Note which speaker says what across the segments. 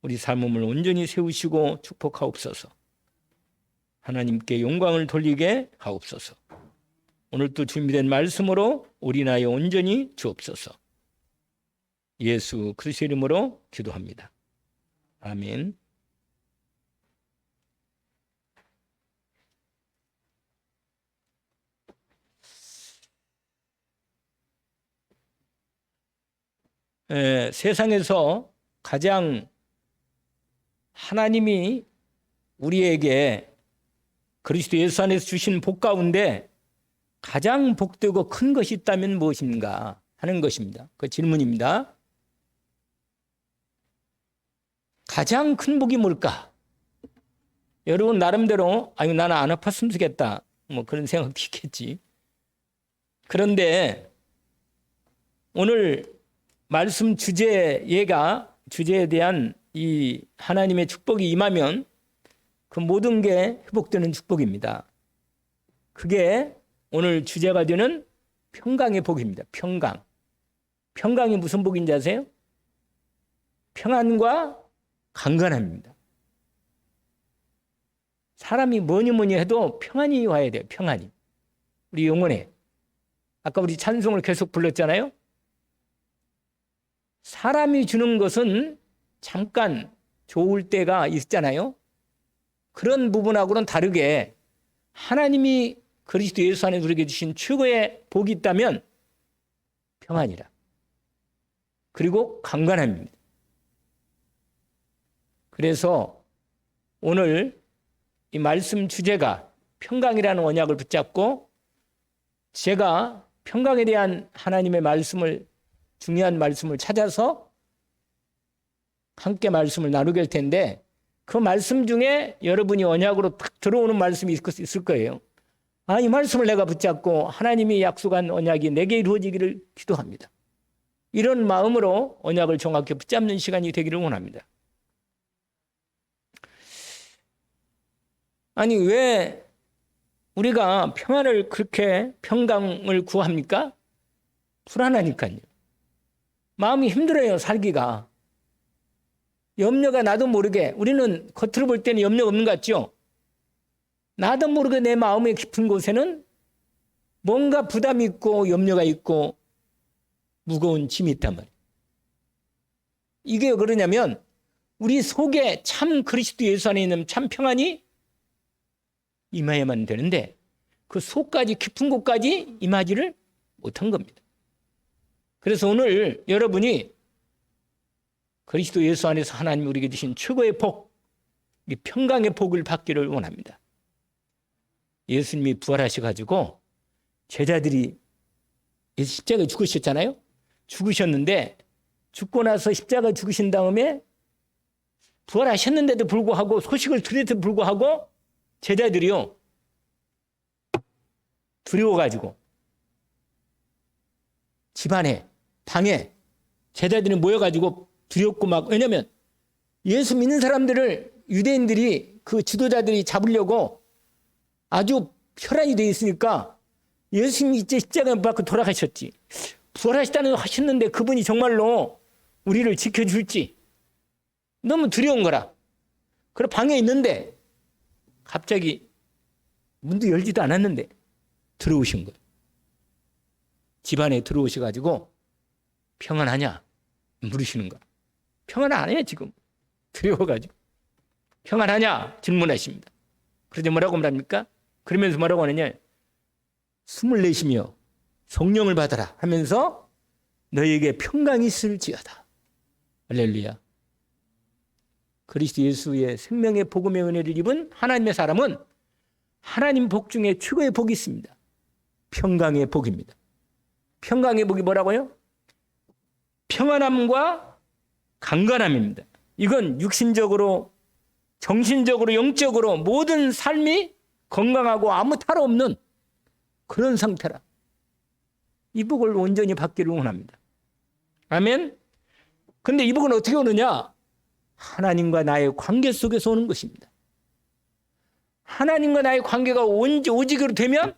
Speaker 1: 우리 삶을 온전히 세우시고 축복하옵소서. 하나님께 영광을 돌리게 하옵소서. 오늘 또 준비된 말씀으로 우리 나이 온전히 주옵소서. 예수 그리스도의 이름으로 기도합니다. 아멘. 세상에서 가장 하나님이 우리에게 그리스도 예수 안에서 주신 복 가운데 가장 복되고 큰 것이 있다면 무엇인가 하는 것입니다. 그 질문입니다. 가장 큰 복이 뭘까? 여러분 나름대로 아유 나는 안 아팠으면 좋겠다 뭐 그런 생각도 있겠지. 그런데 오늘 말씀 주제에 대한 이 하나님의 축복이 임하면 그 모든 게 회복되는 축복입니다. 그게 오늘 주제가 되는 평강의 복입니다. 평강. 평강이 무슨 복인지 아세요? 평안과 강건함입니다. 사람이 뭐니 해도 평안이 와야 돼요. 평안이. 우리 영혼에. 아까 우리 찬송을 계속 불렀잖아요. 사람이 주는 것은 잠깐 좋을 때가 있잖아요. 그런 부분하고는 다르게 하나님이 그리스도 예수 안에 우리에게 주신 최고의 복이 있다면 평안이라. 그리고 강건함입니다. 그래서 오늘 이 말씀 주제가 평강이라는 언약을 붙잡고 제가 평강에 대한 하나님의 말씀을 중요한 말씀을 찾아서 함께 말씀을 나누게 할 텐데 그 말씀 중에 여러분이 언약으로 딱 들어오는 말씀이 있을 거예요. 아, 이 말씀을 내가 붙잡고 하나님이 약속한 언약이 내게 이루어지기를 기도합니다. 이런 마음으로 언약을 정확히 붙잡는 시간이 되기를 원합니다. 아니 왜 우리가 평안을 그렇게 평강을 구합니까? 불안하니까요. 마음이 힘들어요. 살기가. 염려가 나도 모르게 우리는 겉으로 볼 때는 염려가 없는 것 같죠? 나도 모르게 내 마음의 깊은 곳에는 뭔가 부담이 있고 염려가 있고 무거운 짐이 있단 말이에요. 이게 왜 그러냐면 우리 속에 참 그리스도 예수 안에 있는 참 평안이 임해야만 되는데 그 속까지 깊은 곳까지 임하지를 못한 겁니다. 그래서 오늘 여러분이 그리스도 예수 안에서 하나님이 우리에게 주신 최고의 복, 이 평강의 복을 받기를 원합니다. 예수님이 부활하셔가지고 제자들이 십자가에 죽으셨잖아요. 죽으셨는데 죽고 나서 십자가 죽으신 다음에 부활하셨는데도 불구하고 소식을 들었는데도 불구하고 제자들이요 두려워가지고 집안에 방에 제자들이 모여가지고 두렵고 막 왜냐면 예수 믿는 사람들을 유대인들이 그 지도자들이 잡으려고 아주 혈안이 돼 있으니까 예수님이 이제 십자가에 못 박고 돌아가셨지. 부활하시다는 하셨는데 그분이 정말로 우리를 지켜줄지 너무 두려운 거라. 그래 방에 있는데 갑자기 문도 열지도 않았는데 들어오신 거예요. 집안에 들어오셔가지고 평안하냐 물으시는 거야. 평안 안 해요 지금. 두려워가지고. 평안하냐 질문하십니다. 그러자 뭐라고 말합니까? 그러면서 뭐라고 하느냐. 숨을 내쉬며 성령을 받아라 하면서 너희에게 평강이 있을지어다. 할렐루야. 그리스도 예수의 생명의 복음의 은혜를 입은 하나님의 사람은 하나님 복 중에 최고의 복이 있습니다. 평강의 복입니다. 평강의 복이 뭐라고요? 평안함과 강건함입니다. 이건 육신적으로, 정신적으로, 영적으로 모든 삶이 건강하고 아무 탈 없는 그런 상태라. 이 복을 온전히 받기를 원합니다. 아멘. 근데 이 복은 어떻게 오느냐? 하나님과 나의 관계 속에서 오는 것입니다. 하나님과 나의 관계가 오직으로 되면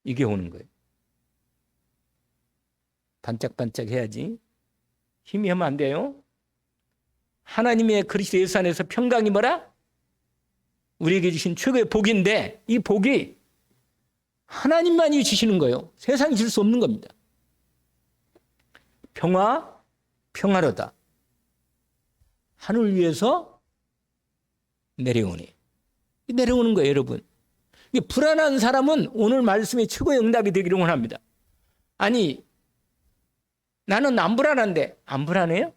Speaker 1: 이게 오는 거예요. 반짝반짝 해야지 희미하면 안 돼요. 하나님의 그리스도 예수 안에서 평강이 뭐라? 우리에게 주신 최고의 복인데 이 복이 하나님만이 주시는 거예요. 세상이 줄 수 없는 겁니다. 평화, 평화로다. 하늘 위에서 내려오니. 내려오는 거예요, 여러분. 불안한 사람은 오늘 말씀이 최고의 응답이 되기를 원합니다. 아니, 나는 안 불안한데 안 불안해요?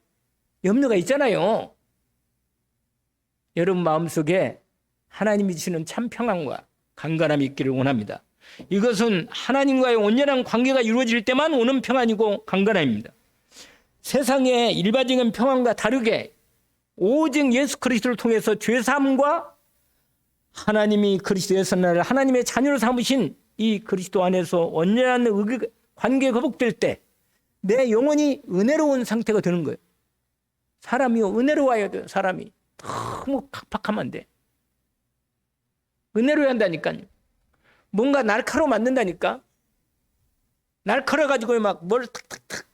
Speaker 1: 염려가 있잖아요. 여러분 마음속에 하나님이 주시는 참 평안과 강건함이 있기를 원합니다. 이것은 하나님과의 온전한 관계가 이루어질 때만 오는 평안이고 강건함입니다. 세상의 일반적인 평안과 다르게 오직 예수 그리스도를 통해서 죄사함과 하나님이 그리스도에서 나를 하나님의 자녀로 삼으신 이 그리스도 안에서 온전한 관계가 회복될 때 내 영혼이 은혜로운 상태가 되는 거예요. 사람이 은혜로워야 돼요. 사람이 너무 각박하면 안 돼. 은혜로워야 한다니까요. 뭔가 날카로워 만든다니까. 날카로워가지고 막 뭘 탁탁탁.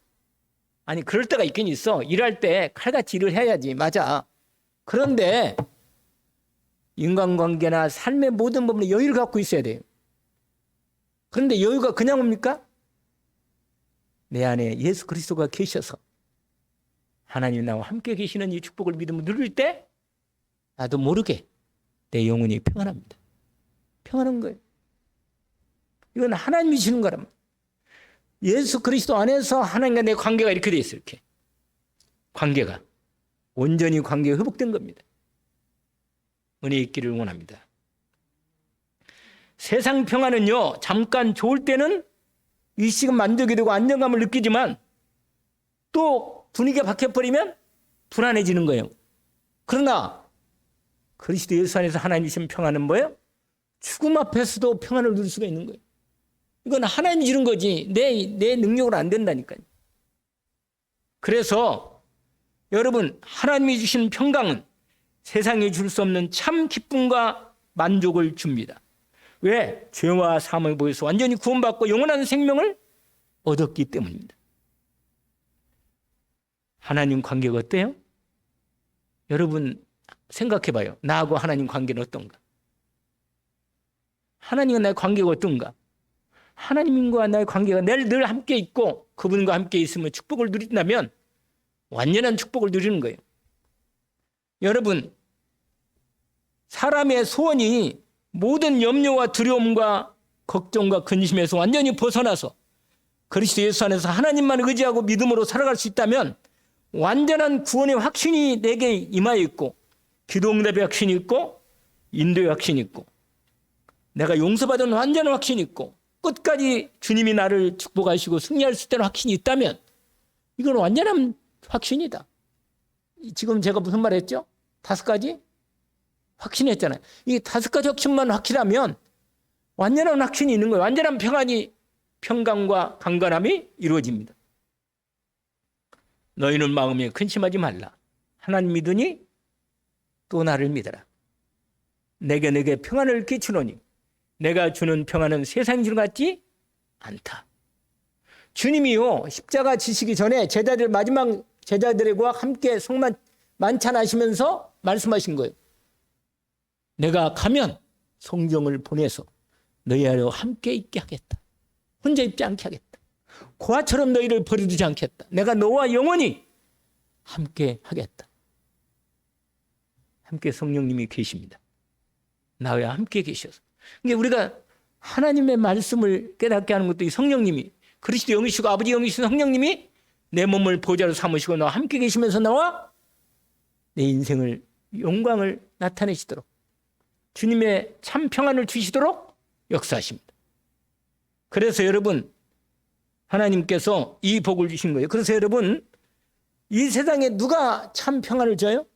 Speaker 1: 아니 그럴 때가 있긴 있어. 일할 때 칼같이 일을 해야지. 맞아. 그런데 인간관계나 삶의 모든 부분에 여유를 갖고 있어야 돼요. 그런데 여유가 그냥 옵니까? 내 안에 예수 그리스도가 계셔서 하나님 나와 함께 계시는 이 축복을 믿음으로 누릴 때 나도 모르게 내 영혼이 평안합니다. 평안한 거예요. 이건 하나님이 주는 거랍니다. 예수 그리스도 안에서 하나님과 내 관계가 이렇게 돼 있어요. 이렇게 관계가 온전히 관계가 회복된 겁니다. 은혜 있기를 원합니다. 세상 평안은요, 잠깐 좋을 때는 일시간 만족이 되고 안정감을 느끼지만 또 분위기가 바뀌어버리면 불안해지는 거예요. 그러나 그리스도 예수 안에서 하나님이 주신 평안은 뭐예요? 죽음 앞에서도 평안을 누릴 수가 있는 거예요. 이건 하나님이 주는 거지 내 능력으로 안 된다니까요. 그래서 여러분 하나님이 주신 평강은 세상에 줄 수 없는 참 기쁨과 만족을 줍니다. 왜? 죄와 사함을 보여서 완전히 구원받고 영원한 생명을 얻었기 때문입니다. 하나님 관계가 어때요? 여러분 생각해봐요. 나하고 하나님 관계는 어떤가? 하나님과 나의 관계가 어떤가? 하나님과 나의 관계가 늘 함께 있고 그분과 함께 있으면 축복을 누린다면 완전한 축복을 누리는 거예요. 여러분 사람의 소원이 모든 염려와 두려움과 걱정과 근심에서 완전히 벗어나서 그리스도 예수 안에서 하나님만 의지하고 믿음으로 살아갈 수 있다면 완전한 구원의 확신이 내게 임하여 있고 기도응답의 확신이 있고 인도의 확신이 있고 내가 용서받은 완전한 확신이 있고 끝까지 주님이 나를 축복하시고 승리할 수 있다는 확신이 있다면 이건 완전한 확신이다. 지금 제가 무슨 말 했죠? 5가지? 확신했잖아요. 이 5가지 확신만 확실하면 완전한 확신이 있는 거예요. 완전한 평강과 강건함이 이루어집니다. 너희는 마음에 근심하지 말라. 하나님 믿으니 또 나를 믿어라. 내게 평안을 끼치노니 내가 주는 평안은 세상이 주는 것 같지 않다. 주님이요 십자가 지시기 전에 마지막 제자들과 함께 만찬하시면서 말씀하신 거예요. 내가 가면 성령을 보내서 너희와 함께 있게 하겠다. 혼자 있지 않게 하겠다. 고아처럼 너희를 버려두지 않겠다. 내가 너와 영원히 함께 하겠다. 함께 성령님이 계십니다. 나와 함께 계셔서. 그러니까 우리가 하나님의 말씀을 깨닫게 하는 것도 이 성령님이 그리스도 영이시고 아버지 영이시고 성령님이 내 몸을 보좌로 삼으시고 나와 함께 계시면서 나와 내 인생을 영광을 나타내시도록 주님의 참 평안을 주시도록 역사하십니다. 그래서 여러분 하나님께서 이 복을 주신 거예요. 그래서 여러분 이 세상에 누가 참 평안을 줘요?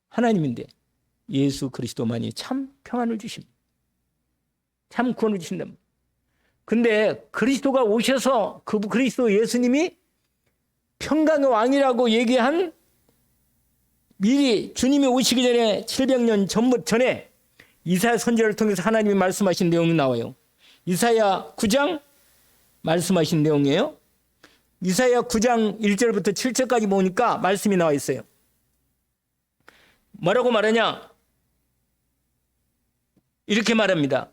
Speaker 1: 하나님인데 예수 그리스도만이 참 평안을 주십니다. 참 구원을 주신답니다. 근데 그리스도가 오셔서 그 그리스도 예수님이 평강의 왕이라고 얘기한 미리 주님이 오시기 전에 700년 전에 이사야 선지자를 통해서 하나님이 말씀하신 내용이 나와요. 이사야 9장 말씀하신 내용이에요. 이사야 9장 1절부터 7절까지 보니까 말씀이 나와 있어요. 뭐라고 말하냐? 이렇게 말합니다.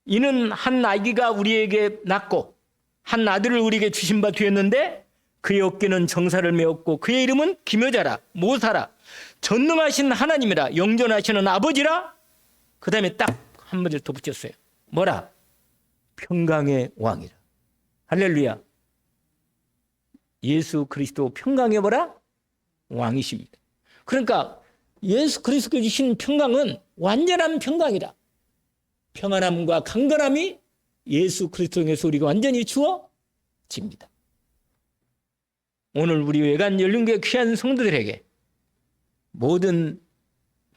Speaker 1: 이는 한 아기가 우리에게 낳고 한 아들을 우리에게 주신 바 되었는데 그의 어깨는 정사를 메었고 그의 이름은 기묘자라 모사라 전능하신 하나님이라 영존하시는 아버지라. 그 다음에 딱 한 문제 더 붙였어요. 뭐라? 평강의 왕이라. 할렐루야. 예수 그리스도 평강의 뭐라? 왕이십니다. 그러니까 예수 그리스도께 주신 평강은 완전한 평강이라. 평안함과 강건함이 예수 그리스도에서 우리가 완전히 주어집니다. 오늘 우리 외관 연륜교회 귀한 성도들에게 모든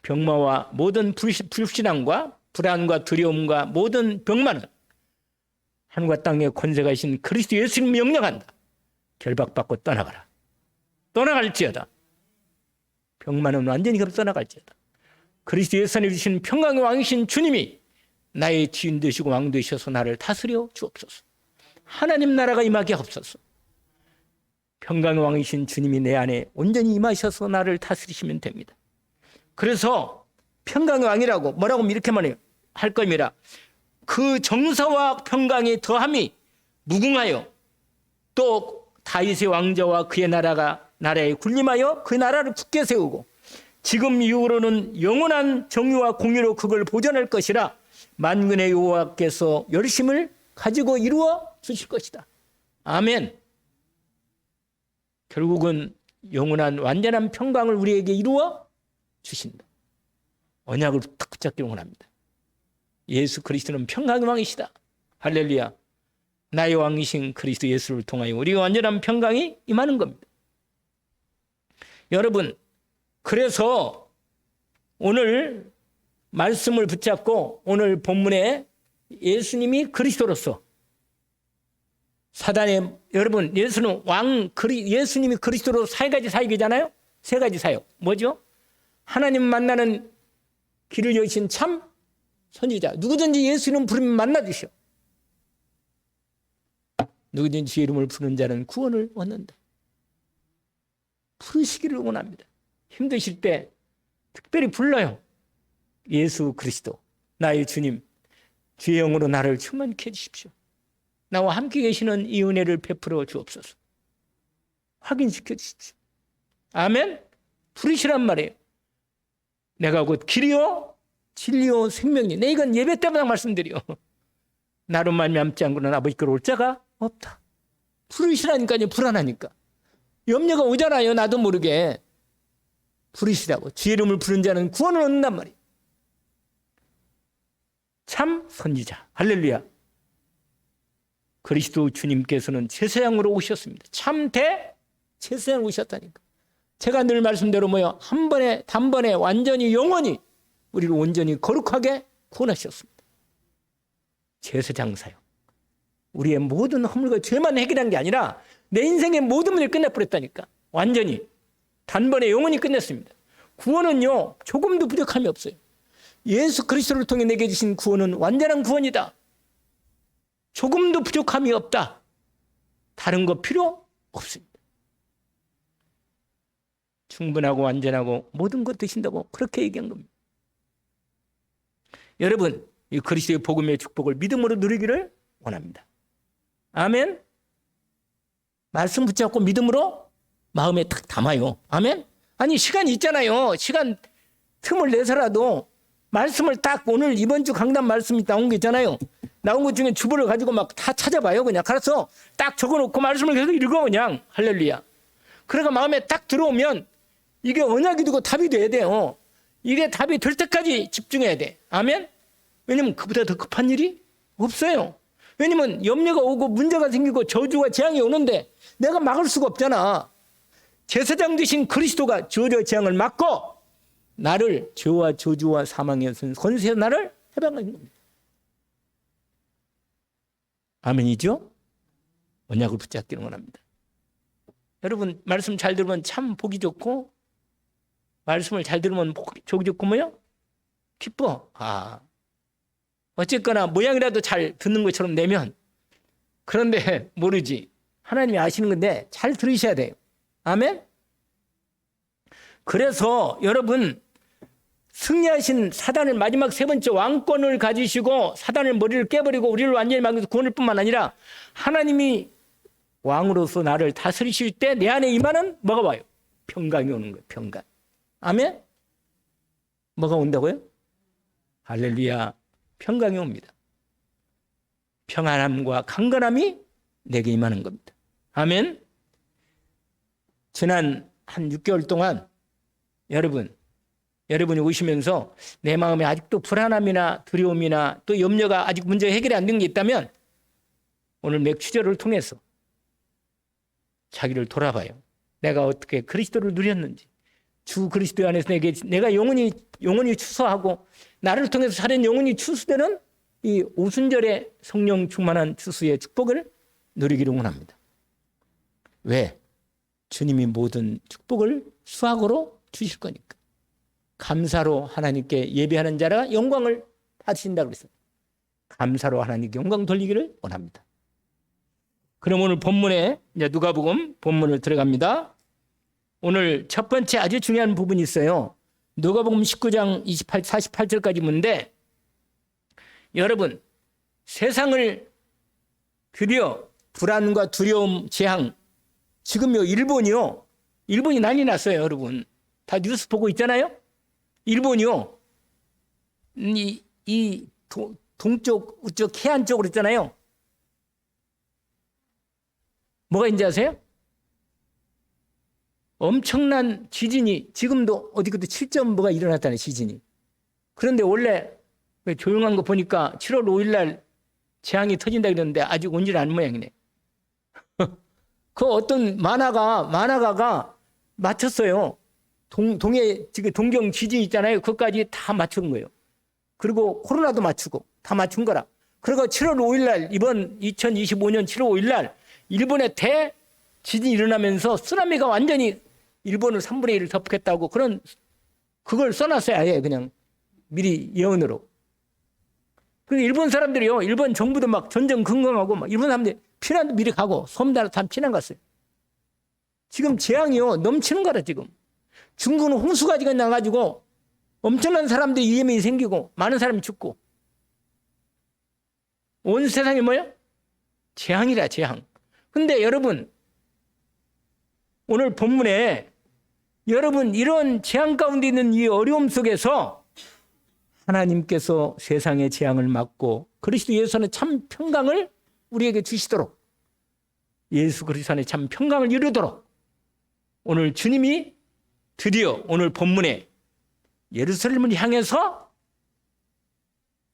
Speaker 1: 병마와 모든 불신앙과 불안과 두려움과 모든 병마는 하늘과 땅의 권세가 있신 그리스도 예수님 명령한다. 결박받고 떠나가라. 떠나갈지어다. 병마는 완전히 떠나갈지어다. 그리스도 예수님 주신 평강의 왕이신 주님이 나의 주인 되시고 왕 되셔서 나를 다스려 주옵소서. 하나님 나라가 임하게 하옵소서. 평강의 왕이신 주님이 내 안에 온전히 임하셔서 나를 다스리시면 됩니다. 그래서 평강의 왕이라고 뭐라고 이렇게 말해요. 할 겁니다. 그 정사와 평강의 더함이 무궁하여 또 다윗의 왕자와 그의 나라에 군림하여 그 나라를 굳게 세우고 지금 이후로는 영원한 정의와 공의로 그걸 보존할 것이라. 만군의 여호와께서 열심을 가지고 이루어 주실 것이다. 아멘. 결국은 영원한 완전한 평강을 우리에게 이루어 주신다. 언약을 탁 붙잡기를 원합니다. 예수 그리스도는 평강의 왕이시다. 할렐루야. 나의 왕이신 그리스도 예수를 통하여 우리가 완전한 평강이 임하는 겁니다. 여러분, 그래서 오늘 말씀을 붙잡고 오늘 본문에 예수님이 그리스도로서 사단의 여러분 예수는 예수님이 그리스도로 세 가지 사역이잖아요. 세 가지 사역 뭐죠? 하나님 만나는 길을 여신 참 선지자. 누구든지 예수 이름 부르면 만나주시오. 누구든지 이름을 부르는 자는 구원을 얻는다. 부르시기를 원합니다. 힘드실 때 특별히 불러요. 예수 그리스도 나의 주님 주의 영으로 나를 충만케 해주십시오. 나와 함께 계시는 이 은혜를 베풀어 주옵소서. 확인시켜 주십시오. 아멘. 부르시란 말이에요. 내가 곧 길이요 진리요 생명이. 내 이건 예배 때마다 말씀드려. 나로 말미암지 않고는 아버지께로 올 자가 없다. 부르시라니까요. 불안하니까. 염려가 오잖아요. 나도 모르게. 부르시라고. 주의 이름을 부른 자는 구원을 얻는단 말이에요. 참 선지자. 할렐루야. 그리스도 주님께서는 제사장으로 오셨습니다. 참 제사장으로 오셨다니까. 제가 늘 말씀대로 한 번에 단번에 완전히 영원히 우리를 온전히 거룩하게 구원하셨습니다. 제사장 사역. 우리의 모든 허물과 죄만 해결한 게 아니라 내 인생의 모든 문제를 끝내버렸다니까. 완전히 단번에 영원히 끝냈습니다. 구원은요 조금도 부족함이 없어요. 예수 그리스도를 통해 내게 주신 구원은 완전한 구원이다. 조금도 부족함이 없다. 다른 거 필요 없습니다. 충분하고 완전하고 모든 것 드신다고 그렇게 얘기한 겁니다. 여러분, 이 그리스도의 복음의 축복을 믿음으로 누리기를 원합니다. 아멘. 말씀 붙잡고 믿음으로 마음에 딱 담아요. 아멘. 아니 시간이 있잖아요. 시간 틈을 내서라도 말씀을 딱 오늘 이번 주 강단 말씀이 나온 게 있잖아요. 나온 것 중에 주보를 가지고 막 다 찾아봐요. 그냥 가서 딱 적어놓고 말씀을 계속 읽어 그냥. 할렐루야. 그러니까 마음에 딱 들어오면 이게 언약이 되고 답이 돼야 돼요. 이게 답이 될 때까지 집중해야 돼. 아멘. 왜냐면 그보다 더 급한 일이 없어요. 왜냐면 염려가 오고 문제가 생기고 저주와 재앙이 오는데 내가 막을 수가 없잖아. 제사장 되신 그리스도가 저주와 재앙을 막고 나를 죄와 저주와 사망의 권세에서 나를 해방하는 겁니다. 아멘이죠? 언약을 붙잡기를 원합니다. 여러분 말씀 잘 들으면 참 보기 좋고 말씀을 잘 들으면 보기 좋고 기뻐. 어쨌거나 모양이라도 잘 듣는 것처럼 내면 그런데 모르지. 하나님이 아시는 건데 잘 들으셔야 돼요. 아멘? 그래서 여러분, 승리하신 사단을 마지막 세 번째 왕권을 가지시고 사단을 머리를 깨버리고 우리를 완전히 막아서 구원할 뿐만 아니라 하나님이 왕으로서 나를 다스리실 때 내 안에 임하는 뭐가 와요? 평강이 오는 거예요. 평강. 아멘? 뭐가 온다고요? 할렐루야. 평강이 옵니다. 평안함과 강건함이 내게 임하는 겁니다. 아멘? 지난 한 6개월 동안 여러분이 오시면서 내 마음에 아직도 불안함이나 두려움이나 또 염려가 아직 문제 해결이 안 된 게 있다면 오늘 맥추절을 통해서 자기를 돌아봐요. 내가 어떻게 그리스도를 누렸는지, 주 그리스도 안에서 내가 영원히 추수하고 나를 통해서 살인 영원히 추수되는 이 오순절의 성령 충만한 추수의 축복을 누리기를 원합니다. 왜? 주님이 모든 축복을 수확으로 주실 거니까. 감사로 하나님께 예배하는 자라 영광을 받으신다고 그랬어요. 감사로 하나님께 영광 돌리기를 원합니다. 그럼 오늘 본문에 이제 누가복음 본문을 들어갑니다. 오늘 첫 번째 아주 중요한 부분이 있어요. 누가복음 19장 48절까지 문인데 여러분, 세상을 드디어 불안과 두려움, 재앙, 지금요 일본이 난리 났어요. 여러분 다 뉴스 보고 있잖아요. 일본이요 이 동쪽 우쪽 해안 쪽으로 있잖아요. 뭐가 있는지 아세요? 엄청난 지진이 지금도 어디 그때 7점 뭐가 일어났다는 지진이. 그런데 원래 조용한 거 보니까 7월 5일 날 재앙이 터진다 그랬는데 아직 온질 않은 모양이네. 그 어떤 만화가가 맞췄어요. 동해 지금 동경 지진 있잖아요. 그것까지 다 맞춘 거예요. 그리고 코로나도 맞추고 다 맞춘 거라. 그리고 7월 5일 날 이번 2025년 7월 5일 날 일본에 대지진이 일어나면서 쓰나미가 완전히 일본을 3분의 1을 덮겠다고 그걸 써놨어요. 아예 그냥 미리 예언으로. 그리고 일본 사람들이요. 일본 정부도 막 전쟁 긍긍하고 막 일본 사람들이 피난도 미리 가고 섬나라 다 피난 갔어요. 지금 재앙이요. 넘치는 거라 지금. 중국은 홍수가 나가지고 엄청난 사람들이 위험이 생기고 많은 사람이 죽고 온 세상이 뭐예요? 재앙이라 재앙. 근데 여러분 오늘 본문에 여러분 이런 재앙 가운데 있는 이 어려움 속에서 하나님께서 세상의 재앙을 막고 그리스도 예수 안에 참 평강을 우리에게 주시도록 예수 그리스도 안에 참 평강을 이루도록 오늘 주님이 드디어 오늘 본문에 예루살렘을 향해서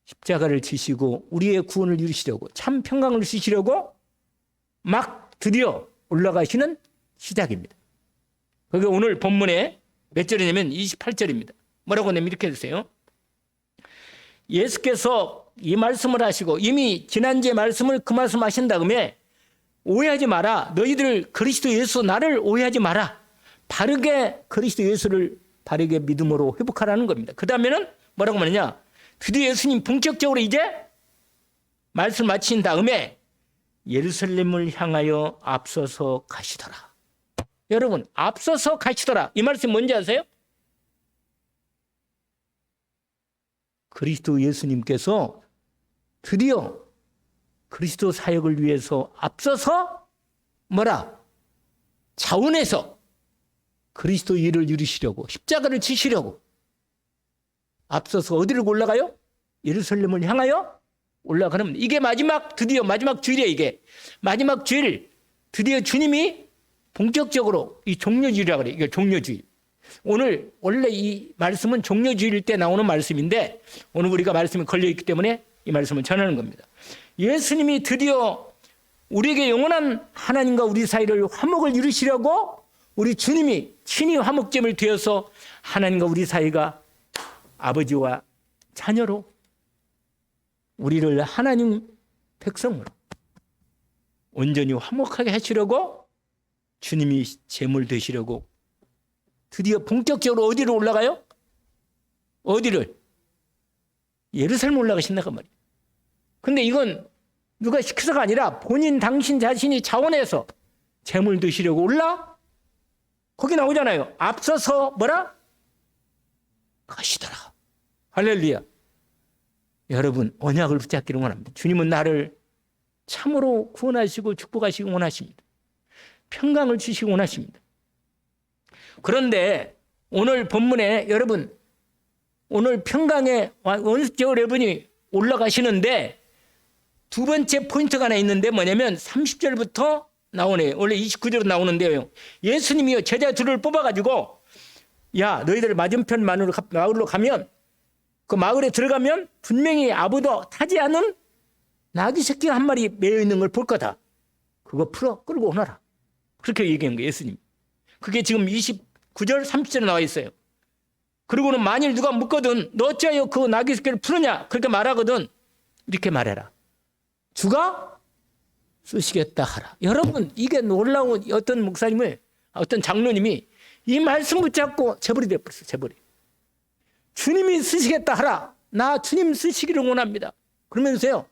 Speaker 1: 십자가를 지시고 우리의 구원을 이루시려고 참 평강을 주시려고 막 드디어 올라가시는 시작입니다. 그게 오늘 본문에 몇 절이냐면 28절입니다. 뭐라고 하냐면 이렇게 해주세요. 예수께서 이 말씀을 하시고 이미 지난주에 말씀을 그 말씀 하신 다음에 오해하지 마라. 너희들 그리스도 예수 나를 오해하지 마라. 바르게 그리스도 예수를 바르게 믿음으로 회복하라는 겁니다. 그 다음에는 뭐라고 말하냐. 드디어 예수님 본격적으로 이제 말씀 마친 다음에 예루살렘을 향하여 앞서서 가시더라. 여러분 앞서서 가시더라. 이 말씀이 뭔지 아세요? 그리스도 예수님께서 드디어 그리스도 사역을 위해서 앞서서 자원해서 그리스도 일을 이루시려고 십자가를 지시려고 앞서서 어디를 올라가요? 예루살렘을 향하여 올라가는 이게 드디어 마지막 주일이에요. 이게 마지막 주일 드디어 주님이 본격적으로 이 종료주일이라고 그래요. 이게 종료주일. 오늘 원래 이 말씀은 종료주일 때 나오는 말씀인데 오늘 우리가 말씀이 걸려있기 때문에 이 말씀을 전하는 겁니다. 예수님이 드디어 우리에게 영원한 하나님과 우리 사이를 화목을 이루시려고 우리 주님이 친히 화목제물 되어서 하나님과 우리 사이가 아버지와 자녀로 우리를 하나님 백성으로 온전히 화목하게 하시려고 주님이 제물 되시려고 드디어 본격적으로 어디로 올라가요? 어디를? 예루살렘 올라가신다고 말이에요. 근데 이건 누가 시켜서가 아니라 본인 당신 자신이 자원해서 재물 드시려고 올라? 거기 나오잖아요. 앞서서 뭐라? 가시더라. 할렐루야. 여러분 언약을 붙잡기를 원합니다. 주님은 나를 참으로 구원하시고 축복하시기 원하십니다. 평강을 주시기 원하십니다. 그런데 오늘 본문에 여러분 오늘 평강의 원수제 여러분이 올라가시는데 두 번째 포인트가 하나 있는데 뭐냐면 30절부터 나오네요. 원래 29절로 나오는데요. 예수님이요 제자 둘을 뽑아가지고 야 너희들 맞은편 마을로 가면 그 마을에 들어가면 분명히 아무도 타지 않은 나귀 새끼가 한 마리 매여 있는 걸 볼 거다. 그거 풀어 끌고 오너라. 그렇게 얘기한 거예요. 예수님. 그게 지금 29절 30절에 나와 있어요. 그리고는 만일 누가 묻거든 너 어찌하여 그 나귀 새끼를 푸느냐 그렇게 말하거든 이렇게 말해라. 주가 쓰시겠다 하라. 여러분 이게 놀라운 어떤 목사님을 어떤 장로님이 이 말씀 붙잡고 재벌이 되어버렸어요. 재벌이. 주님이 쓰시겠다 하라. 나 주님 쓰시기를 원합니다. 그러면서요.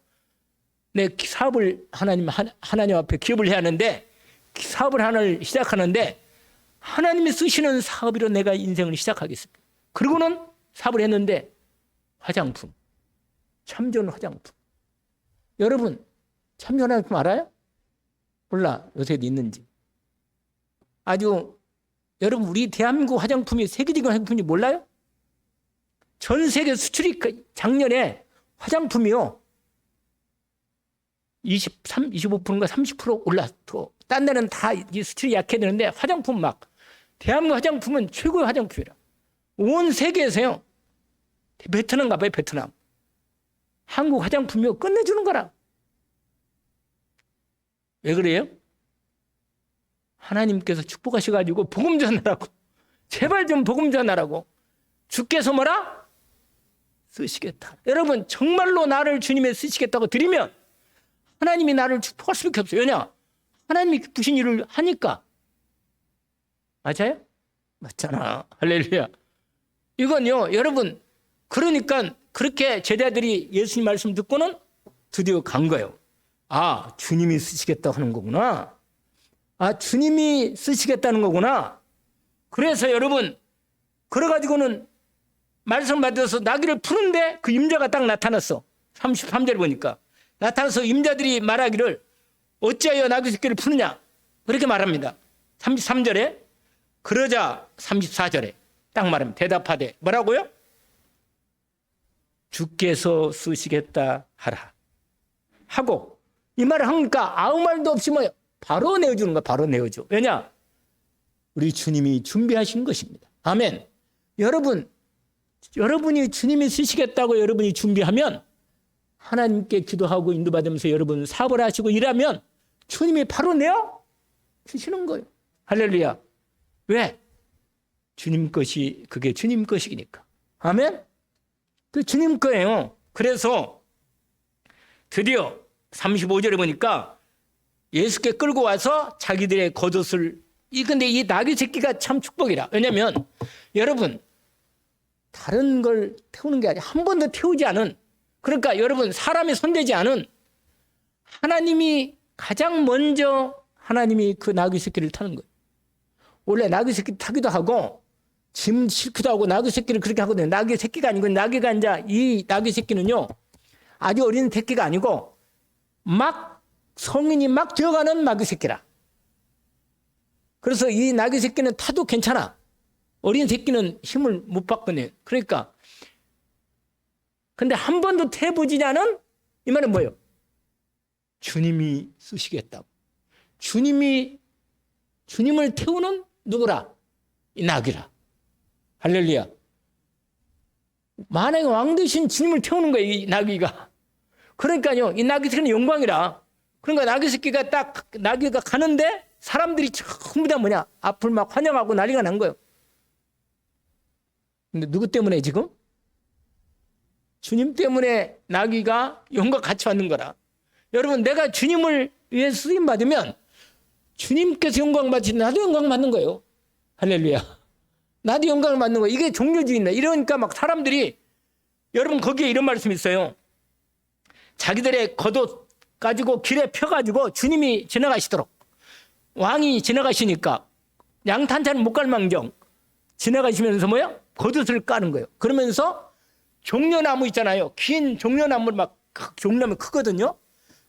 Speaker 1: 내 사업을 하나님 앞에 기업을 해야 하는데 사업을 하나를 시작하는데 하나님이 쓰시는 사업으로 내가 인생을 시작하겠습니다. 그리고는 사업을 했는데 화장품. 참 좋은 화장품. 여러분 참 좋은 화장품 알아요? 몰라. 요새도 있는지. 아주 여러분 우리 대한민국 화장품이 세계적인 화장품인지 몰라요? 전 세계 수출이 작년에 화장품이요 25%인가 30% 올랐고 딴 데는 다 수출이 약해지는데 화장품 막 대한민국 화장품은 최고의 화장품이라. 온 세계에서요. 베트남 가봐요. 베트남. 한국 화장품이요 끝내주는 거라. 왜 그래요? 하나님께서 축복하셔가지고 복음 전하라고. 제발 좀 복음 전하라고. 주께서 뭐라? 쓰시겠다. 여러분 정말로 나를 주님에 쓰시겠다고 드리면 하나님이 나를 축복할 수밖에 없어요. 왜냐? 하나님이 부신 일을 하니까. 맞아요? 맞잖아. 할렐루야. 이건요 여러분 그러니까 그렇게 제자들이 예수님 말씀 듣고는 드디어 간 거예요. 아 주님이 쓰시겠다고 하는 거구나. 아 주님이 쓰시겠다는 거구나. 그래서 여러분 그래가지고는 말씀 받아서 나귀를 푸는데 그 임자가 딱 나타났어. 33절 보니까 나타나서 임자들이 말하기를 어찌하여 나귀 새끼를 푸느냐 그렇게 말합니다. 33절에 그러자 34절에 딱 말합니다. 대답하되 뭐라고요? 주께서 쓰시겠다 하라 하고 이 말을 하니까 아무 말도 없이 뭐 바로 내어주는 거야. 바로 내어줘. 왜냐? 우리 주님이 준비하신 것입니다. 아멘. 여러분이 주님이 쓰시겠다고 여러분이 준비하면 하나님께 기도하고 인도받으면서 여러분 사업을 하시고 일하면 주님이 바로 내어 주시는 거예요. 할렐루야. 왜? 주님 것이 그게 주님 것이니까. 아멘. 그 주님 거예요. 그래서 드디어 35절에 보니까 예수께 끌고 와서 자기들의 겉옷을 근데 이 나귀 새끼가 참 축복이라. 왜냐면 여러분 다른 걸 태우는 게 아니라 한 번도 태우지 않은 그러니까 여러분 사람이 손대지 않은 하나님이 가장 먼저 하나님이 그 나귀 새끼를 타는 거예요. 원래 나귀 새끼 타기도 하고 짐 싣기도 하고 나귀 새끼를 그렇게 하거든요. 나귀 새끼가 아니고 나귀가 이제 이 나귀 새끼는요 아주 어린 새끼가 아니고 막 성인이 막 되어가는 나귀 새끼라. 그래서 이 나귀 새끼는 타도 괜찮아. 어린 새끼는 힘을 못 받거든요. 그러니까 근데 한 번도 태보지 않은 이 말은 뭐예요? 주님이 쓰시겠다고. 주님을 태우는 누구라? 이 나귀라. 할렐루야. 만왕의 왕 되신 주님을 태우는 거예요. 이 나귀가. 그러니까요. 이 나귀 새끼는 영광이라. 그러니까 나귀 새끼가 딱 나귀가 가는데 사람들이 전부 다 뭐냐? 앞을 막 환영하고 난리가 난 거예요. 근데 누구 때문에 지금? 주님 때문에 나귀가 영광 같이 받는 거라. 여러분 내가 주님을 위해 쓰임 받으면 주님께서 영광 받으시면 나도 영광 받는 거예요. 할렐루야. 나도 영광을 받는 거예요. 이게 종려주의입니다. 이러니까 막 사람들이 여러분 거기에 이런 말씀이 있어요. 자기들의 겉옷 가지고 길에 펴가지고 주님이 지나가시도록, 왕이 지나가시니까 양탄자는 못 갈 망정 지나가시면서 뭐야? 겉옷을 까는 거예요. 그러면서 종려나무 있잖아요. 긴 종려나무를 막, 종려나무 크거든요.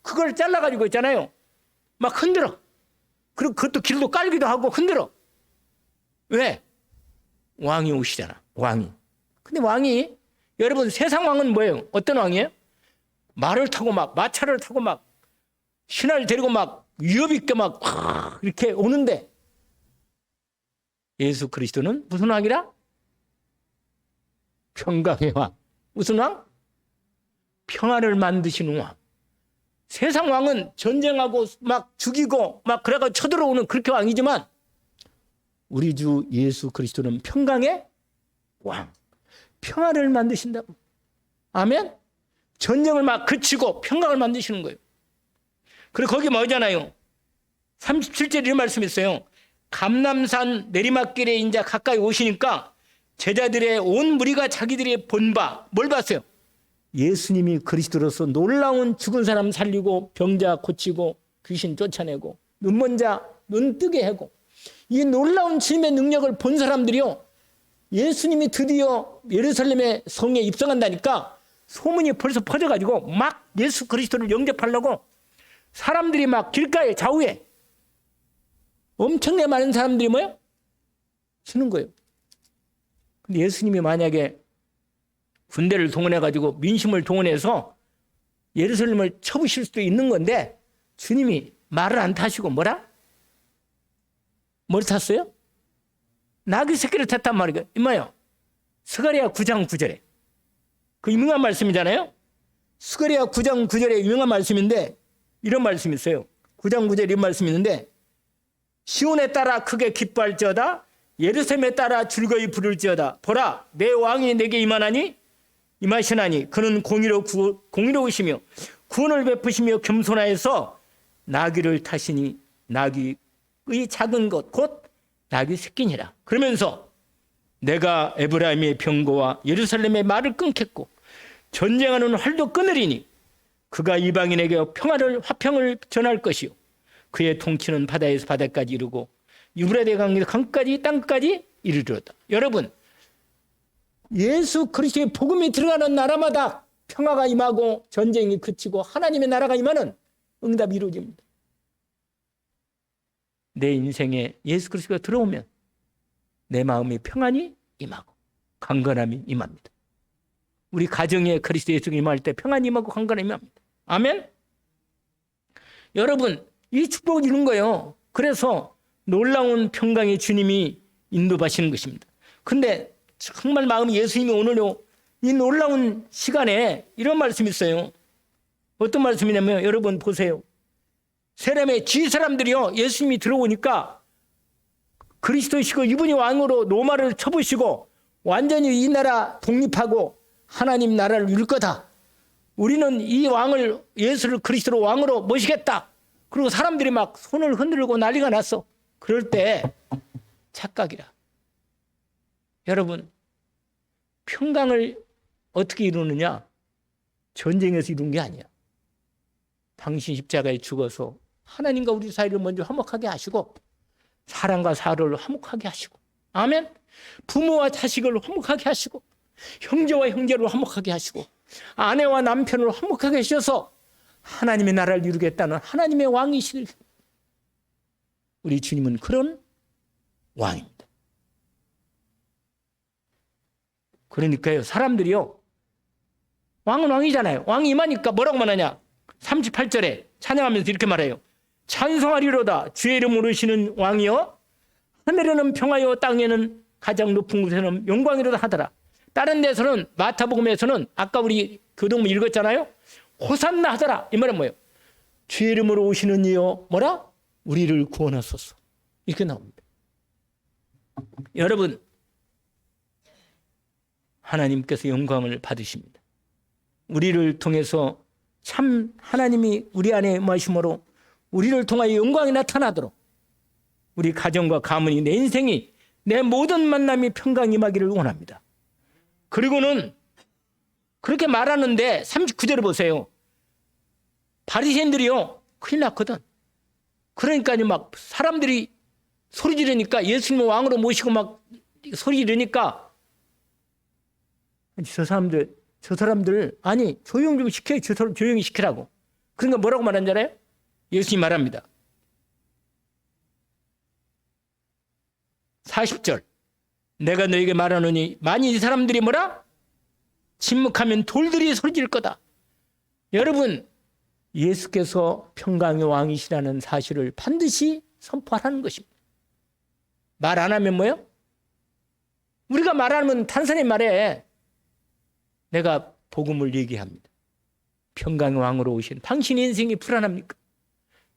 Speaker 1: 그걸 잘라가지고 있잖아요. 막 흔들어. 그리고 그것도 길도 깔기도 하고 흔들어. 왜? 왕이 오시잖아. 왕이. 근데 왕이, 여러분 세상 왕은 뭐예요? 어떤 왕이에요? 말을 타고 막 마차를 타고 막 신하를 데리고 막 위협 있게 막 이렇게 오는데, 예수 그리스도는 무슨 왕이라? 평강의 왕. 무슨 왕? 평화를 만드시는 왕. 세상 왕은 전쟁하고 막 죽이고 막 그래가 쳐들어오는 그렇게 왕이지만, 우리 주 예수 그리스도는 평강의 왕. 평화를 만드신다고. 아멘? 전쟁을 막 그치고 평강을 만드시는 거예요. 그리고 거기 뭐잖아요. 37절 이런 말씀이 있어요. 감람산 내리막길에 이제 가까이 오시니까 제자들의 온 무리가 자기들이 본 바, 뭘 봤어요? 예수님이 그리스도로서 놀라운 죽은 사람 살리고 병자 고치고 귀신 쫓아내고 눈먼 자 눈 뜨게 하고, 이 놀라운 주님의 능력을 본 사람들이요, 예수님이 드디어 예루살렘의 성에 입성한다니까 소문이 벌써 퍼져가지고 막 예수 그리스도를 영접하려고 사람들이 막 길가에 좌우에 엄청나게 많은 사람들이 뭐예요? 쓰는 거예요. 근데 예수님이 만약에 군대를 동원해가지고 민심을 동원해서 예루살렘을 쳐부실 수도 있는 건데, 주님이 말을 안 타시고 뭐라? 뭘 탔어요? 나귀 새끼를 탔단 말이에요. 이마요. 스가랴 9장 9절에. 그 유명한 말씀이잖아요. 스가랴 9장 9절에 유명한 말씀인데, 이런 말씀이 있어요. 9장 9절에 이런 말씀이 있는데, 시온에 따라 크게 기뻐할지어다, 예루살렘에 따라 즐거이 부를지어다. 보라, 내 왕이 내게 임하시나니 그는 공의로우시며 구원을 베푸시며 겸손하여서 나귀를 타시니 나귀의 작은 것 곧 나귀 새끼니라. 그러면서 내가 에브라임의 병거와 예루살렘의 말을 끊겠고 전쟁하는 활도 끊으리니 그가 이방인에게 화평을 전할 것이요 그의 통치는 바다에서 바다까지 이르고 유브라데 강까지 땅까지 이르리로다. 여러분, 예수 그리스도의 복음이 들어가는 나라마다 평화가 임하고 전쟁이 그치고 하나님의 나라가 임하는 응답이 이루어집니다. 내 인생에 예수 그리스도가 들어오면 내 마음에 평안이 임하고 강건함이 임합니다. 우리 가정에 그리스도 예수가 임할 때 평안이 임하고 강건함이 임합니다. 아멘? 여러분, 이 축복을 이룬 거예요. 그래서 놀라운 평강의 주님이 인도하시는 것입니다. 근데 정말 마음이, 예수님이 오늘요 이 놀라운 시간에 이런 말씀이 있어요. 어떤 말씀이냐면, 여러분 보세요. 세렘의 지 사람들이요, 예수님이 들어오니까 그리스도시고 이분이 왕으로 로마를 쳐부시고 완전히 이 나라 독립하고 하나님 나라를 이룰 거다. 우리는 이 왕을, 예수를 그리스도로 왕으로 모시겠다. 그리고 사람들이 막 손을 흔들고 난리가 났어. 그럴 때 착각이라. 여러분, 평강을 어떻게 이루느냐? 전쟁에서 이룬 게 아니야. 당신 십자가에 죽어서 하나님과 우리 사이를 먼저 화목하게 하시고 사랑과 사로를 화목하게 하시고, 아멘. 부모와 자식을 화목하게 하시고 형제와 형제를 화목하게 하시고 아내와 남편을 화목하게 하셔서 하나님의 나라를 이루겠다는 하나님의 왕이신 우리 주님은 그런 왕입니다. 그러니까요, 사람들이요, 왕은 왕이잖아요. 왕이 임하니까 뭐라고 말하냐? 38절에 찬양하면서 이렇게 말해요. 찬송하리로다 주의 이름 오르시는 왕이여, 하늘에는 평화여 땅에는 가장 높은 곳에는 영광이로다 하더라. 다른 데서는, 마태복음에서는 아까 우리 교동문 읽었잖아요. 호산나 하더라. 이 말은 뭐예요? 주의 이름으로 오시는 이여 뭐라? 우리를 구원하소서. 이렇게 나옵니다. 여러분, 하나님께서 영광을 받으십니다. 우리를 통해서 참 하나님이 우리 안에 임하심으로 우리를 통하여 영광이 나타나도록 우리 가정과 가문이, 내 인생이, 내 모든 만남이 평강 임하기를 원합니다. 그리고는 그렇게 말하는데 39절을 보세요. 바리새인들이요 큰일 났거든. 그러니까요 막 사람들이 소리 지르니까 예수님을 왕으로 모시고 막 소리 지르니까 저 사람들 아니 조용 좀 시켜요. 저 사람 조용히 시키라고. 그러니까 뭐라고 말하는지 알아요? 예수님 말합니다. 40절 내가 너에게 말하노니 만일 이 사람들이 뭐라? 침묵하면 돌들이 소리 지를 거다. 여러분 예수께서 평강의 왕이시라는 사실을 반드시 선포하라는 것입니다. 말 안 하면 뭐예요? 우리가 말하면 단순히 말해. 내가 복음을 얘기합니다. 평강의 왕으로 오신 당신 인생이 불안합니까?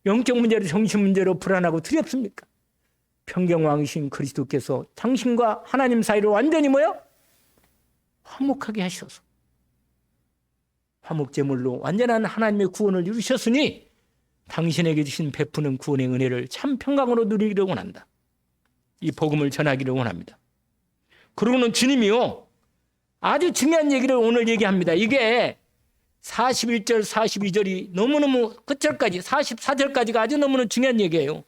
Speaker 1: 영적 문제로 정신 문제로 불안하고 두렵습니까? 평강 왕이신 그리스도께서 당신과 하나님 사이를 완전히 뭐예요? 화목하게 하셔서 화목제물로 완전한 하나님의 구원을 이루셨으니 당신에게 주신 베푸는 구원의 은혜를 참 평강으로 누리기를 원한다. 이 복음을 전하기를 원합니다. 그러고는 주님이요 아주 중요한 얘기를 오늘 얘기합니다. 이게 41절 42절이 너무너무 끝절까지 44절까지가 아주 너무너무 중요한 얘기예요.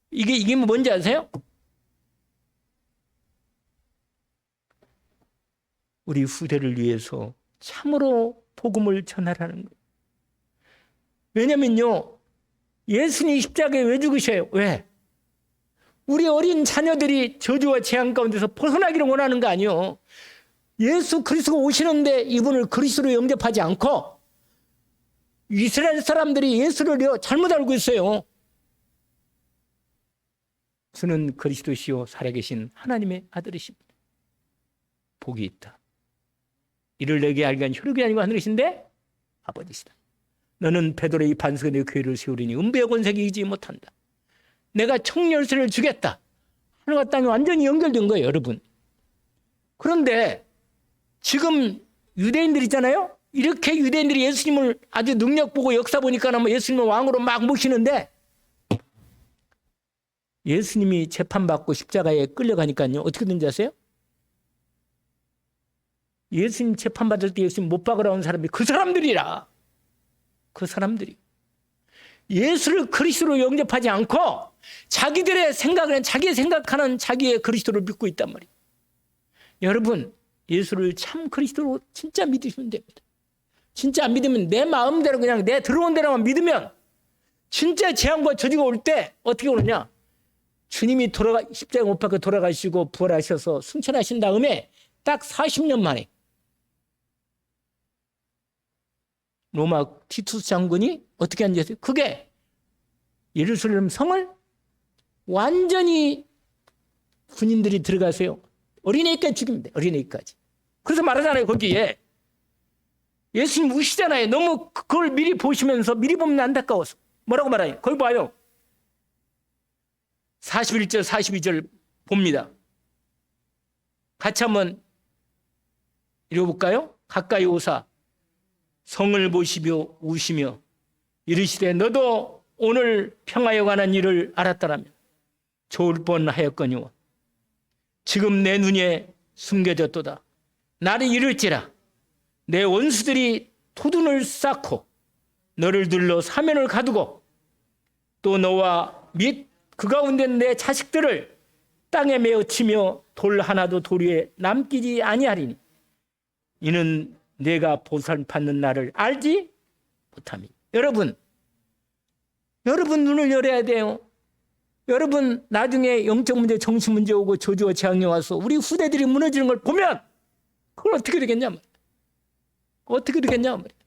Speaker 1: 이게 뭔지 아세요? 우리 후대를 위해서 참으로 복음을 전하라는 거예요. 왜냐면요 예수님이 십자가에 왜 죽으셔요? 왜? 우리 어린 자녀들이 저주와 재앙 가운데서 벗어나기를 원하는 거 아니에요. 예수 그리스도가 오시는데 이분을 그리스도로 영접하지 않고 이스라엘 사람들이 예수를 잘못 알고 있어요. 주는 그리스도시요 살아계신 하나님의 아들이십니다. 복이 있다. 이를 내게 알게 한 혈육이 아니고 하늘이신데 아버지시다. 너는 베드로의 이 반석에 내 교회를 세우리니 은배의 권세기 이기지 못한다. 내가 청열쇠를 주겠다. 하늘과 땅이 완전히 연결된 거예요, 여러분. 그런데 지금 유대인들 있잖아요. 이렇게 유대인들이 예수님을 아주 능력 보고 역사 보니까 예수님을 왕으로 막 모시는데 예수님이 재판받고 십자가에 끌려가니까요. 어떻게 된지 아세요? 예수님 재판받을 때 예수님 못 박으러 온 사람이 그 사람들이라. 그 사람들이. 예수를 그리스도로 영접하지 않고 자기들의 생각은 자기 생각하는 자기의 그리스도를 믿고 있단 말이에요. 여러분 예수를 참 그리스도로 진짜 믿으시면 됩니다. 진짜 안 믿으면 내 마음대로 그냥 내 들어온 대로만 믿으면 진짜 재앙과 저주가 올 때 어떻게 오느냐? 주님이 십자가 못 박혀 돌아가시고 부활하셔서 승천하신 다음에 딱 40년 만에 로마 티투스 장군이 어떻게 앉았어요? 그게 예루살렘 성을 완전히 군인들이 들어가세요. 어린애까지 죽입니다. 어린애까지. 그래서 말하잖아요. 거기에 예수님 우시잖아요. 너무 그걸 미리 보시면서 미리 보면 안타까워서. 뭐라고 말해요? 거기 봐요. 41절 42절 봅니다. 같이 한번 읽어볼까요? 가까이 오사 성을 보시며 우시며 이르시되 너도 오늘 평화에 관한 일을 알았더라면 좋을 뻔하였거니와 지금 내 눈에 숨겨졌도다. 나를 이를지라 내 원수들이 토둔을 쌓고 너를 둘러 사면을 가두고 또 너와 및 그 가운데 내 자식들을 땅에 메어 치며 돌 하나도 돌 위에 남기지 아니하리니 이는 내가 보살받는 날을 알지 못함이. 여러분 눈을 열어야 돼요. 여러분 나중에 영적 문제 정신 문제 오고 저주와 재앙이 와서 우리 후대들이 무너지는 걸 보면 그걸 어떻게 되겠냐 말이야. 어떻게 되겠냐 말이야.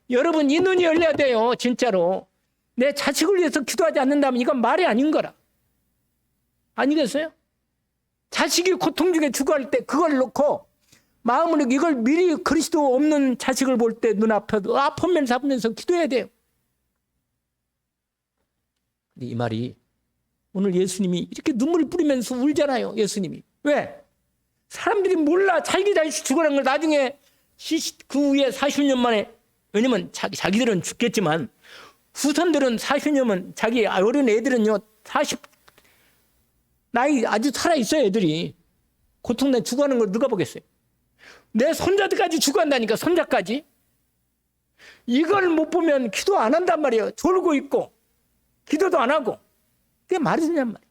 Speaker 1: 여러분 이 눈이 열려야 돼요. 진짜로. 내 자식을 위해서 기도하지 않는다면 이건 말이 아닌 거라. 아니겠어요? 자식이 고통 중에 죽어갈 때 그걸 놓고 마음으로 이걸 미리 그리스도 없는 자식을 볼 때 눈앞에도 아픔을 잡으면서 기도해야 돼요. 근데 이 말이 오늘 예수님이 이렇게 눈물을 뿌리면서 울잖아요. 예수님이. 왜? 사람들이 몰라. 자기 자식 죽어간 걸 나중에 그 후에 40년 만에 왜냐면 자기들은 죽겠지만 후손들은 40년은 자기 어린 애들은요 40 나이 아주 살아있어요. 애들이 고통내 죽어가는 걸 누가 보겠어요. 내 손자들까지 죽어간다니까. 손자까지. 이걸 못 보면 기도 안 한단 말이에요. 졸고 있고 기도도 안 하고. 그게 말이 되냔 말이에요.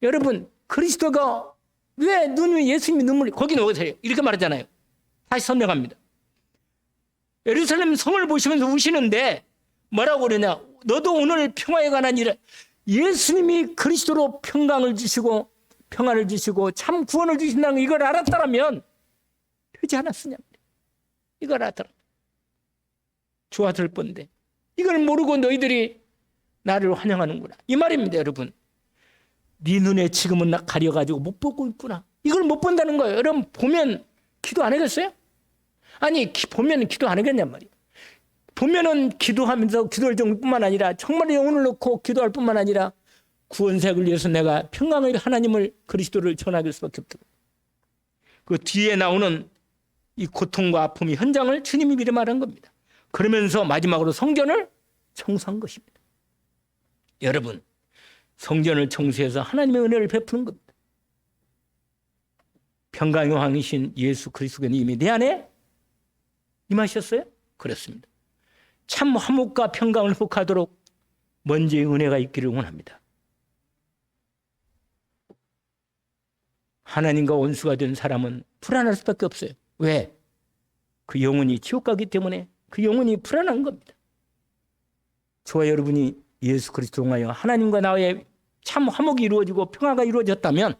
Speaker 1: 여러분, 그리스도가 왜 눈 위에 예수님이 눈물이 거기 오세요 이렇게 말하잖아요. 다시 설명합니다. 예루살렘 성을 보시면서 우시는데 뭐라고 그러냐? 너도 오늘 평화에 관한 일을, 예수님이 그리스도로 평강을 주시고 평안을 주시고 참 구원을 주신다는 이걸 알았다면 되지 않았으냐. 이걸 알았더라. 좋았을 뻔데 이걸 모르고 너희들이 나를 환영하는구나. 이 말입니다, 여러분. 네 눈에 지금은 가려가지고 못 보고 있구나. 이걸 못 본다는 거예요. 여러분, 보면 기도 안 하겠어요? 아니, 보면 기도 안 하겠냔 말이에요. 보면은 기도하면서 기도할 정도뿐만 아니라 정말 영혼을 놓고 기도할 뿐만 아니라 구원색을 위해서 내가 평강의 하나님을 그리스도를 전하길 수밖에 없다. 그 뒤에 나오는 이 고통과 아픔의 현장을 주님이 미리 말한 겁니다. 그러면서 마지막으로 성전을 청소한 것입니다. 여러분, 성전을 청소해서 하나님의 은혜를 베푸는 겁니다. 평강의 왕이신 예수 그리스도는 이미 내 안에 임하셨어요? 그렇습니다. 참 화목과 평강을 회복하도록 먼저의 은혜가 있기를 원합니다. 하나님과 원수가 된 사람은 불안할 수밖에 없어요. 왜? 그 영혼이 지옥 가기 때문에 그 영혼이 불안한 겁니다. 저와 여러분이 예수 그리스도로 통하여 하나님과 나의 참 화목이 이루어지고 평화가 이루어졌다면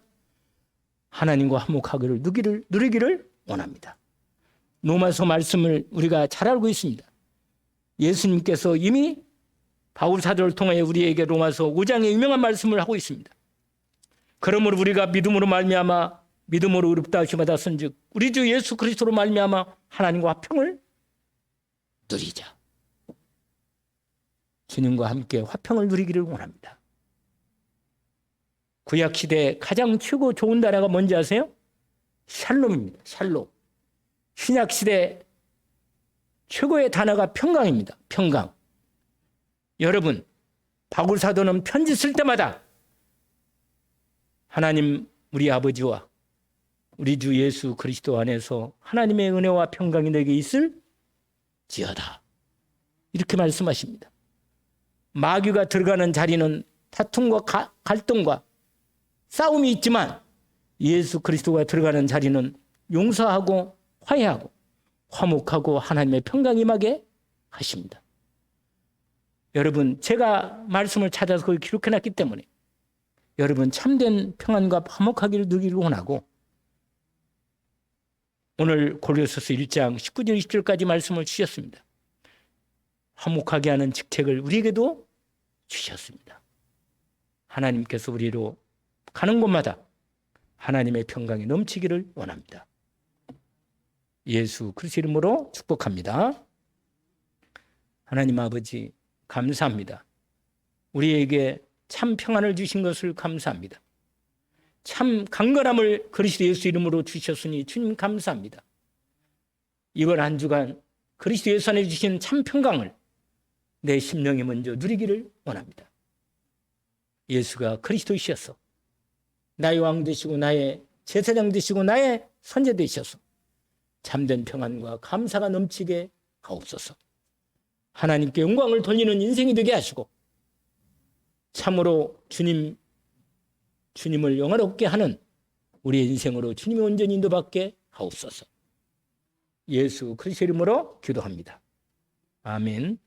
Speaker 1: 하나님과 화목하기를 누리기를 원합니다. 로마서 말씀을 우리가 잘 알고 있습니다. 예수님께서 이미 바울 사도를 통하여 우리에게 로마서 5장의 유명한 말씀을 하고 있습니다. 그러므로 우리가 믿음으로 말미암아 믿음으로 의롭다 하심을 받았은즉 우리 주 예수 그리스도로 말미암아 하나님과 화평을 누리자. 주님과 함께 화평을 누리기를 원합니다. 구약시대 가장 최고 좋은 나라가 뭔지 아세요? 샬롬입니다. 샬롬. 신약시대 최고의 단어가 평강입니다. 평강. 여러분, 바울 사도는 편지 쓸 때마다 하나님 우리 아버지와 우리 주 예수 그리스도 안에서 하나님의 은혜와 평강이 내게 있을지어다. 이렇게 말씀하십니다. 마귀가 들어가는 자리는 다툼과 갈등과 싸움이 있지만 예수 그리스도가 들어가는 자리는 용서하고 화해하고 화목하고 하나님의 평강이 임하게 하십니다. 여러분, 제가 말씀을 찾아서 그걸 기록해놨기 때문에 여러분 참된 평안과 화목하기를 누리기를 원하고 오늘 고린도서 1장 19절 20절까지 말씀을 주셨습니다. 화목하게 하는 직책을 우리에게도 주셨습니다. 하나님께서 우리로 가는 곳마다 하나님의 평강이 넘치기를 원합니다. 예수 그리스도 이름으로 축복합니다. 하나님 아버지 감사합니다. 우리에게 참 평안을 주신 것을 감사합니다. 참 강건함을 그리스도 예수 이름으로 주셨으니 주님 감사합니다. 이번 한 주간 그리스도 예수 안에 주신 참 평강을 내 심령에 먼저 누리기를 원합니다. 예수가 그리스도이셔서 나의 왕 되시고 나의 제사장 되시고 나의 선제 되셔서 참된 평안과 감사가 넘치게 하옵소서. 하나님께 영광을 돌리는 인생이 되게 하시고 참으로 주님을 영화롭게 하는 우리의 인생으로 주님이 온전히 인도받게 하옵소서. 예수 그리스도 이름으로 기도합니다. 아멘.